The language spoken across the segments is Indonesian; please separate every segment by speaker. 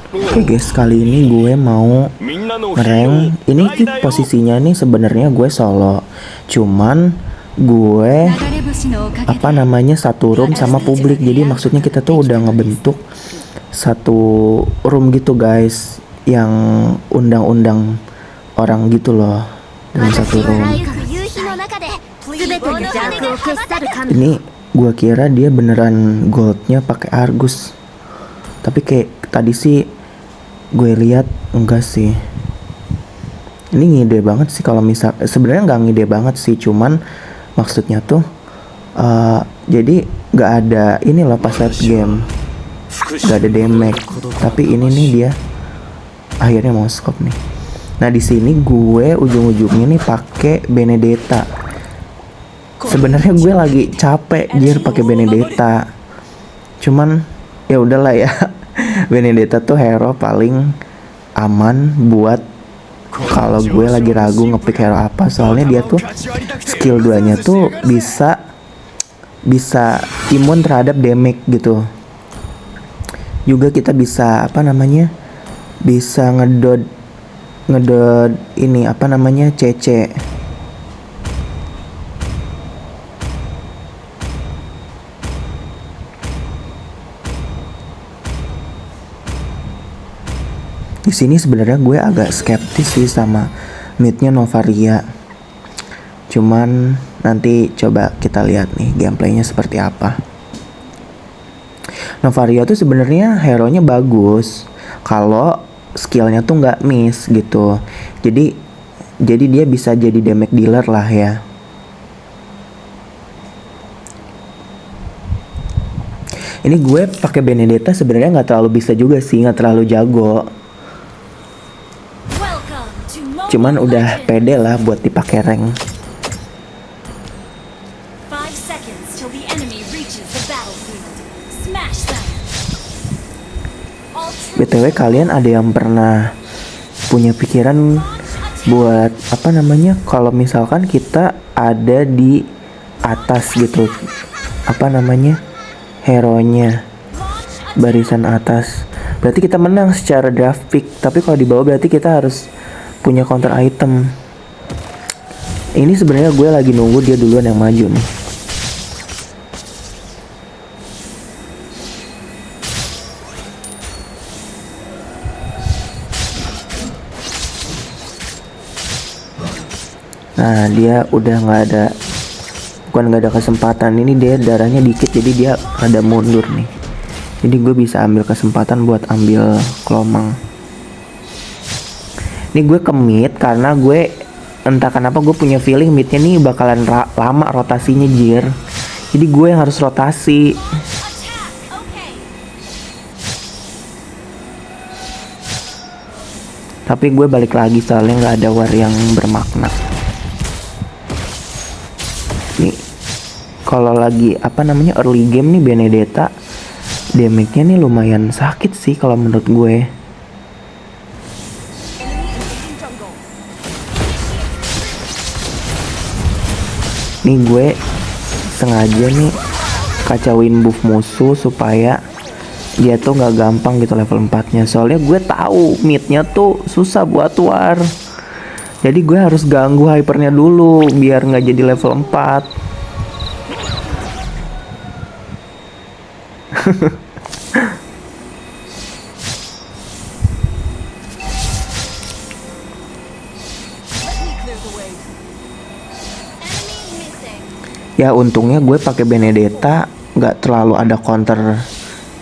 Speaker 1: Oke guys, kali ini gue mau ngerank. Ini posisinya nih sebenarnya gue solo. Cuman gue satu room sama publik. Jadi maksudnya kita tuh udah ngebentuk satu room gitu guys, yang undang-undang orang gitu loh dalam satu room. Ini gue kira dia beneran goldnya pakai Argus, tapi kayak tadi sih gue lihat enggak sih. Ini ngide banget sih kalau misal, sebenarnya nggak ngide banget sih, cuman maksudnya tuh jadi nggak ada ini loh pas late game, nggak ada damage, tapi ini nih dia akhirnya mau scope nih. Nah di sini gue ujung-ujungnya nih pakai Benedetta. Sebenarnya gue lagi capek jir pakai Benedetta, cuman ya udahlah ya. Benedetta tuh hero paling aman buat kalau gue lagi ragu ngepick hero apa, soalnya dia tuh skill 2-nya tuh bisa imun terhadap damage gitu. Juga kita bisa bisa ngedot ini CC. Di sini sebenarnya gue agak skeptis sih sama midnya Novaria. Cuman nanti coba kita lihat nih gameplaynya seperti apa. Novaria tuh sebenarnya hero-nya bagus kalau skillnya tuh nggak miss gitu. Jadi dia bisa jadi damage dealer lah ya. Ini gue pakai Benedetta sebenarnya nggak terlalu bisa juga sih, nggak terlalu jago. Cuman udah pede lah buat dipakai rank. BTW kalian ada yang pernah punya pikiran buat kalau misalkan kita ada di atas gitu, hero-nya barisan atas, berarti kita menang secara draft pick. Tapi kalau di bawah berarti kita harus punya counter item. Ini sebenarnya gue lagi nunggu dia duluan yang maju nih. Nah dia udah nggak ada kesempatan. Ini dia darahnya dikit, jadi dia ada mundur nih. Jadi gue bisa ambil kesempatan buat ambil Klomang. Ini gue ke mid karena gue entah kenapa gue punya feeling midnya nih bakalan lama rotasinya jir. Jadi gue yang harus rotasi. Tapi gue balik lagi soalnya nggak ada war yang bermakna. Nih kalau lagi early game nih Benedetta damage-nya nih lumayan sakit sih kalau menurut gue. Nih gue sengaja nih kacauin buff musuh supaya dia tuh nggak gampang gitu level 4-nya. Soalnya gue tahu midnya tuh susah buat war. Jadi gue harus ganggu hypernya dulu biar nggak jadi level 4. Ya untungnya gue pakai Benedetta nggak terlalu ada counter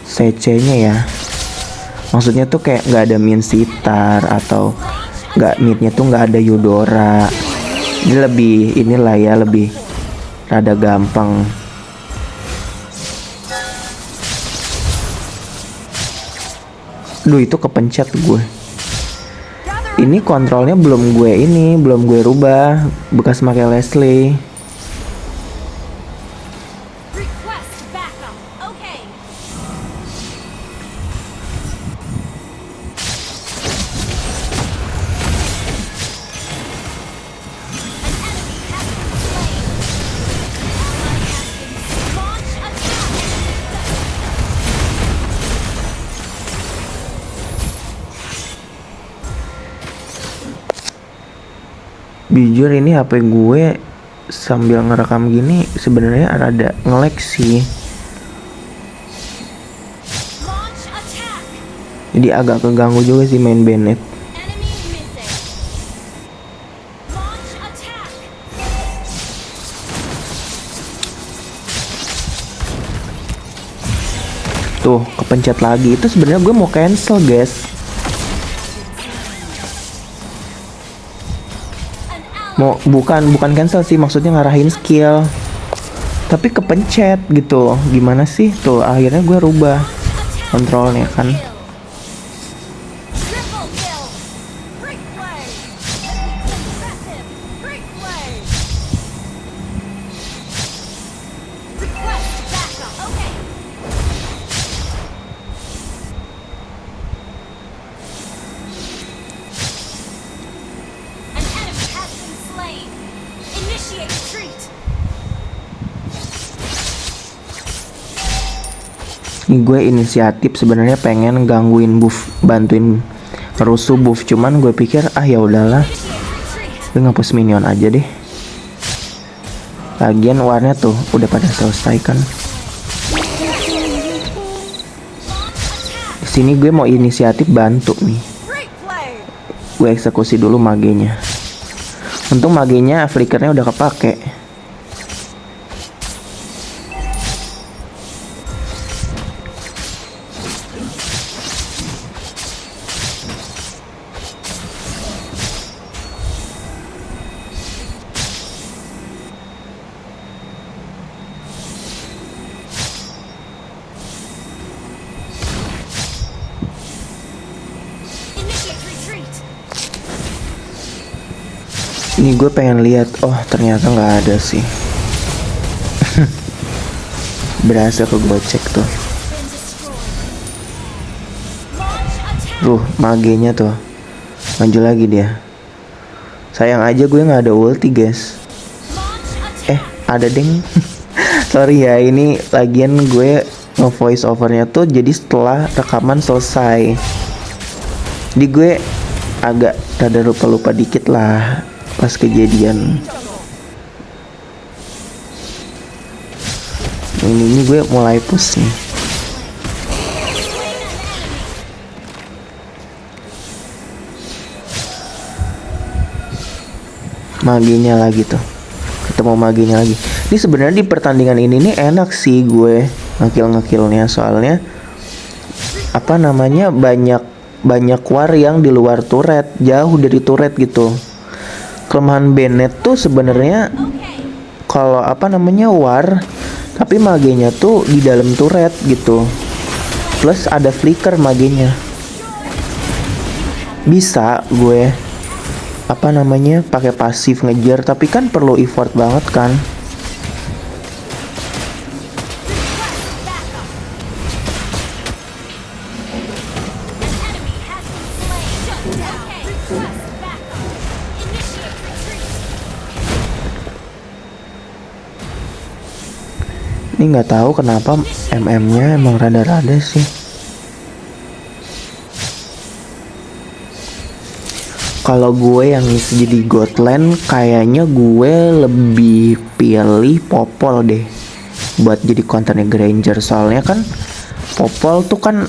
Speaker 1: CC-nya ya. Maksudnya tuh kayak nggak ada min sitar atau nggak midnya tuh nggak ada Eudora. Jadi lebih rada gampang. Duh itu kepencet gue. Ini kontrolnya belum gue rubah, bekas pakai Leslie. Jujur ini HP gue sambil ngerekam gini sebenarnya rada nge-lag sih. Jadi agak keganggu juga sih main Bennett. Tuh, kepencet lagi. Itu sebenarnya gue mau cancel, guys. Bukan cancel sih, maksudnya ngarahin skill. Tapi kepencet gitu. Gimana sih? Tuh, akhirnya gue rubah kontrolnya kan. Ini gue inisiatif sebenarnya pengen gangguin buff, bantuin ngerusuh buff, cuman gue pikir ya udahlah, gue ngapus minion aja deh. Lagian warnya tuh udah pada selesai kan. Di sini gue mau inisiatif bantu nih. Gue eksekusi dulu magenya. Untung magenya flickernya udah kepake. Ini gue pengen lihat, oh ternyata nggak ada sih. Berhasil ke gue cek tuh. Magenya tuh maju lagi dia. Sayang aja gue nggak ada ulti, guys. Ada deng. Sorry ya, ini lagian gue nge-voice overnya tuh jadi setelah rekaman selesai. Jadi gue agak rada lupa-lupa dikit lah pas kejadian. Ini gue mulai push nih. Maginya lagi tuh. Ketemu maginya lagi. Ini sebenarnya di pertandingan ini nih enak sih gue ngekill-ngekillnya, soalnya apa namanya, banyak war yang di luar turret, jauh dari turret gitu. Kelemahan Bennett tuh sebenarnya kalau apa namanya war, tapi magenya tuh di dalam turret gitu. Plus ada flicker magenya. Bisa gue apa namanya pakai pasif ngejar, tapi kan perlu effort banget kan. Ini nggak tahu kenapa MM-nya emang rada-rada sih. Kalau gue yang ngisi jadi Godland, kayaknya gue lebih pilih Popol deh buat jadi kontennya Granger. Soalnya kan Popol tuh kan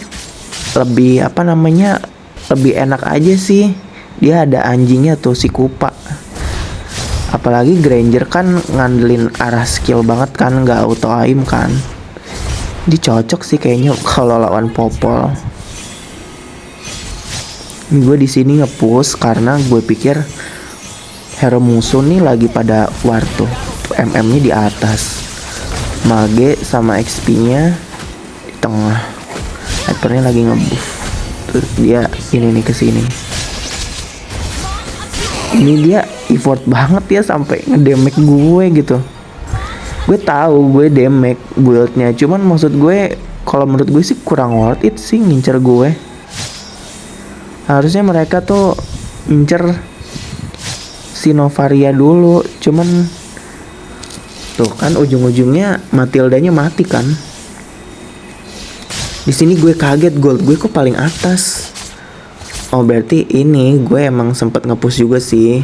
Speaker 1: lebih apa namanya, lebih enak aja sih. Dia ada anjingnya tuh, si Kupa. Apalagi Granger kan ngandelin arah skill banget kan, nggak auto aim kan. Dia cocok sih kayaknya kalau lawan Popol. Gue di sini nge-push karena gue pikir hero musuh nih lagi pada war tuh. MM-nya di atas, mage sama XP-nya di tengah. Hypernya lagi nge-buff. Terus dia ini nih kesini. Ini dia effort banget ya sampai ngedamage gue gitu. Gue tahu gue damage build-nya, cuman maksud gue kalau menurut gue sih kurang worth it sih ngincer gue. Harusnya mereka tuh ngincer si Novaria dulu, cuman tuh kan ujung-ujungnya Matildanya mati kan. Di sini gue kaget, gold gue kok paling atas. Oh berarti ini gue emang sempet nge-push juga sih.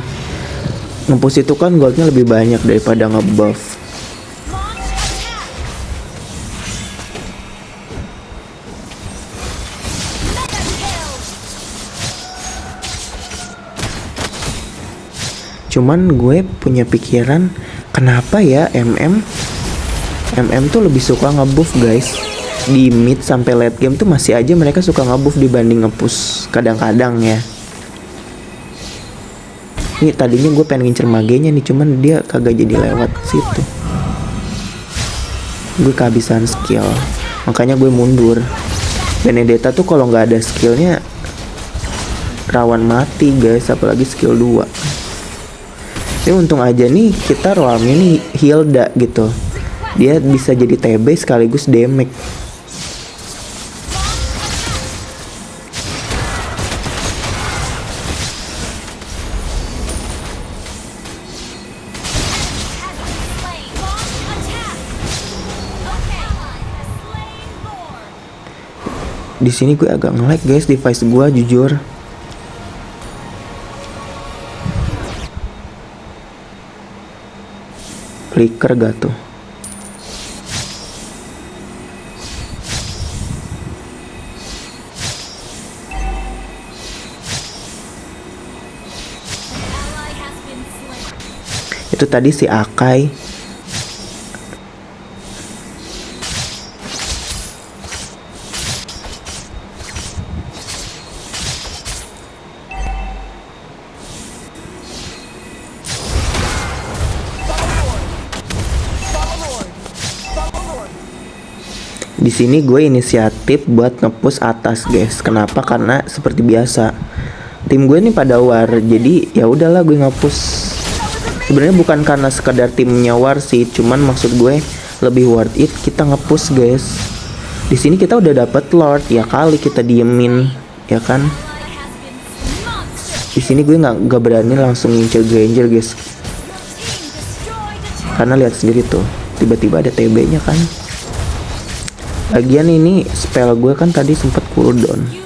Speaker 1: Nge-push itu kan goldnya lebih banyak daripada nge-buff. Cuman gue punya pikiran, kenapa ya MM tuh lebih suka nge-buff guys. Di mid sampai late game tuh masih aja mereka suka nge-buff dibanding nge-push kadang-kadang ya. Ini tadinya gue pengen ngincer magenya nih, cuman dia kagak jadi lewat situ. Gue kehabisan skill, makanya gue mundur. Benedetta tuh kalau nggak ada skillnya rawan mati guys, apalagi skill 2. Ini untung aja nih kita roamnya nih Hilda gitu. Dia bisa jadi TB sekaligus damage. Di sini gue agak nge-lag guys device gue jujur. Flicker gak tuh? Itu tadi si Akai. Di sini gue inisiatif buat nge-push atas guys. Kenapa? Karena seperti biasa tim gue nih pada war, jadi ya udahlah gue nge-push. Sebenarnya bukan karena sekedar timnya war sih, cuman maksud gue lebih worth it kita nge-push guys. Di sini kita udah dapet Lord, ya kali kita diemin, ya kan? Di sini gue nggak berani langsung ngincer Granger guys, karena lihat sendiri tuh, tiba-tiba ada TB-nya kan. Lagian ini spell gue kan tadi sempet cooldown.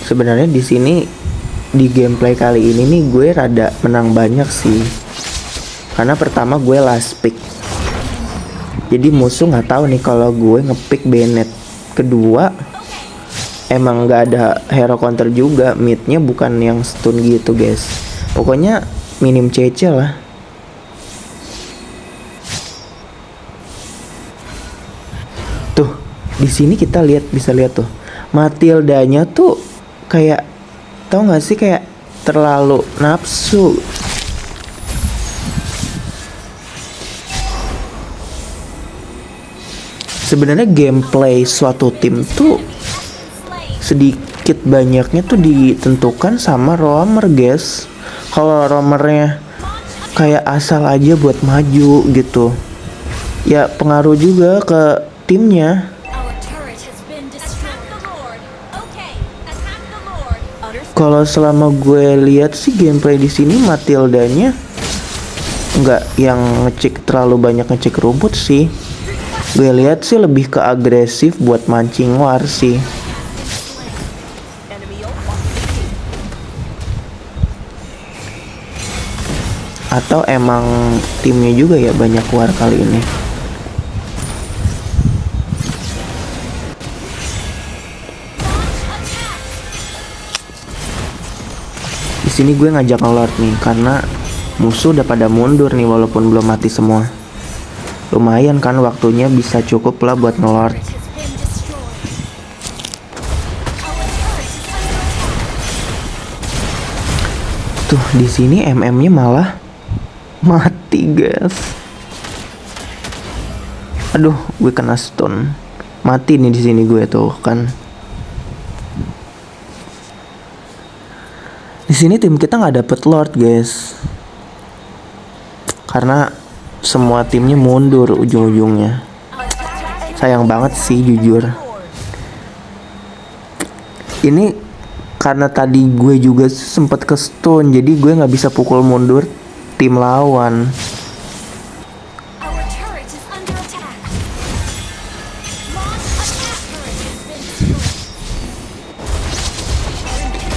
Speaker 1: Sebenarnya di sini di gameplay kali ini nih gue rada menang banyak sih. Karena pertama gue last pick. Jadi musuh nggak tahu nih kalau gue ngepick Bennett. Kedua emang nggak ada hero counter juga, midnya bukan yang stun gitu guys. Pokoknya minim CC lah. Tuh di sini kita bisa lihat tuh Matildanya tuh kayak, tau gak sih, kayak terlalu nafsu. Sebenarnya gameplay suatu tim tuh sedikit banyaknya tuh ditentukan sama roamer guys. Kalau roamernya kayak asal aja buat maju gitu, ya pengaruh juga ke timnya. Kalau selama gue lihat sih gameplay di sini Matildanya nggak yang ngecek terlalu banyak ngecek rumput sih. Gue lihat sih lebih ke agresif buat mancing war sih. Atau emang timnya juga ya banyak war kali ini. Di sini gue ngajak ngelord nih karena musuh udah pada mundur nih walaupun belum mati semua. Lumayan kan waktunya bisa cukup lah buat ngelord. Tuh di sini MM-nya malah mati guys. Aduh, gue kena stun. Mati nih di sini gue tuh kan. Di sini tim kita nggak dapet Lord guys, karena semua timnya mundur ujung-ujungnya. Sayang banget sih jujur. Ini karena tadi gue juga sempet ke stun, jadi gue nggak bisa pukul mundur tim lawan.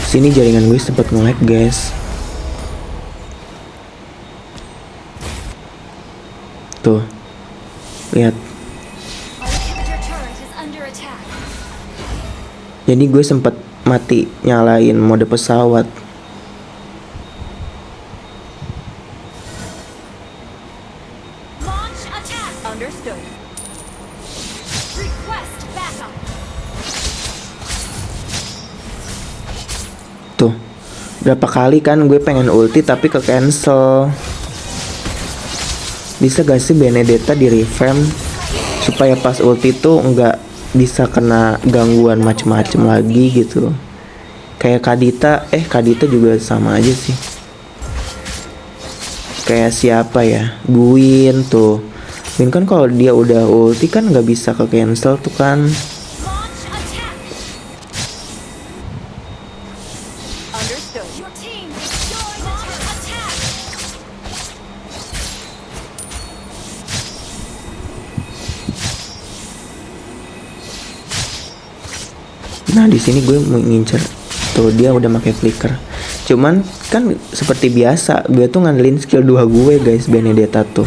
Speaker 1: Sini jaringan gue sempet nge-lag guys. Tuh, lihat. Jadi gue sempet mati nyalain mode pesawat. Tuh, berapa kali kan gue pengen ulti tapi ke cancel. Bisa gak sih Benedetta di revamp supaya pas ulti tuh nggak bisa kena gangguan macem-macem lagi gitu. Kayak Kadita juga sama aja sih. Kayak siapa ya, Gwyn tuh. Gwyn kan kalau dia udah ulti kan nggak bisa ke cancel tuh kan. Nah di sini gue mau ngincer tuh, dia udah pakai flicker. Cuman kan seperti biasa gue tuh ngandelin skill 2 gue guys. Benedetta tuh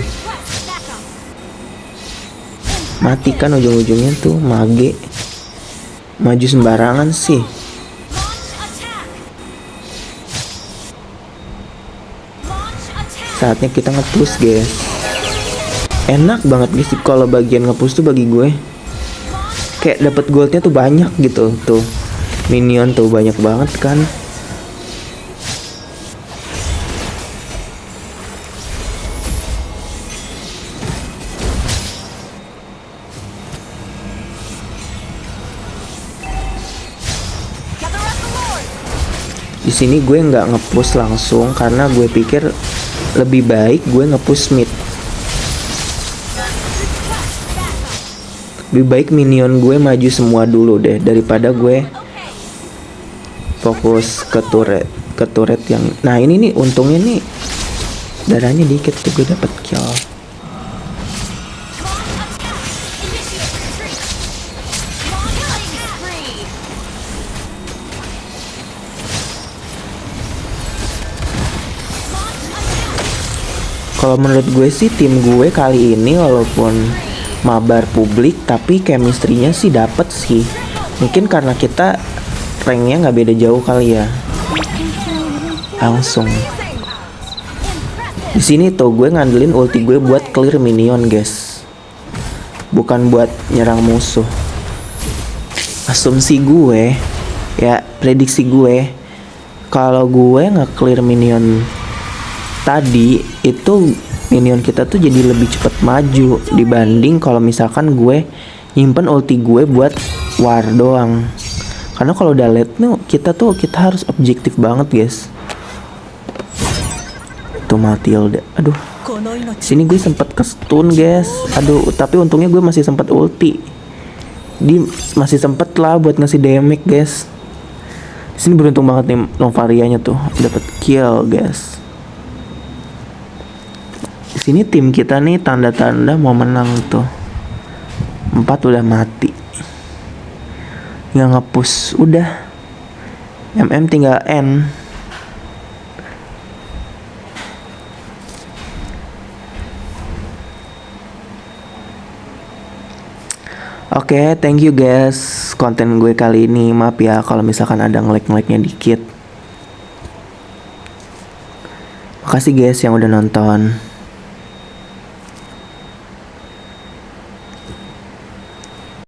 Speaker 1: mati kan ujung-ujungnya tuh. Mage maju sembarangan sih. Saatnya kita nge-push guys. Enak banget guys kalau bagian nge-push tuh bagi gue. Kayak dapat goldnya tuh banyak gitu. Tuh minion tuh banyak banget kan. Di sini gue nggak nge-push langsung karena gue pikir lebih baik gue nge-push mid. Lebih baik minion gue maju semua dulu deh daripada gue fokus ke turret yang. Nah ini nih untungnya nih darahnya dikit tuh gue dapet kill. Kalau menurut gue sih tim gue kali ini walaupun mabar publik tapi chemistry-nya sih dapet sih. Mungkin karena kita ranknya nggak beda jauh kali ya. Langsung di sini tuh gue ngandelin ulti gue buat clear minion guys, bukan buat nyerang musuh. Asumsi gue ya, prediksi gue, kalau gue nge-clear minion tadi itu minion kita tuh jadi lebih cepat maju dibanding kalau misalkan gue nyimpen ulti gue buat war doang. Karena kalau udah late kita harus objektif banget guys. Tuh Matilda, aduh. Sini gue sempet ke stun guys. Aduh, tapi untungnya gue masih sempet ulti. Dia masih sempet lah buat ngasih damage guys. Sini beruntung banget nih Novarianya tuh dapat kill guys. Di sini tim kita nih tanda-tanda mau menang tuh. 4 udah mati. Nggak nge-push udah. MM tinggal N. Oke, thank you guys konten gue kali ini. Maaf ya kalau misalkan ada nge-lag-nya dikit. Makasih guys yang udah nonton.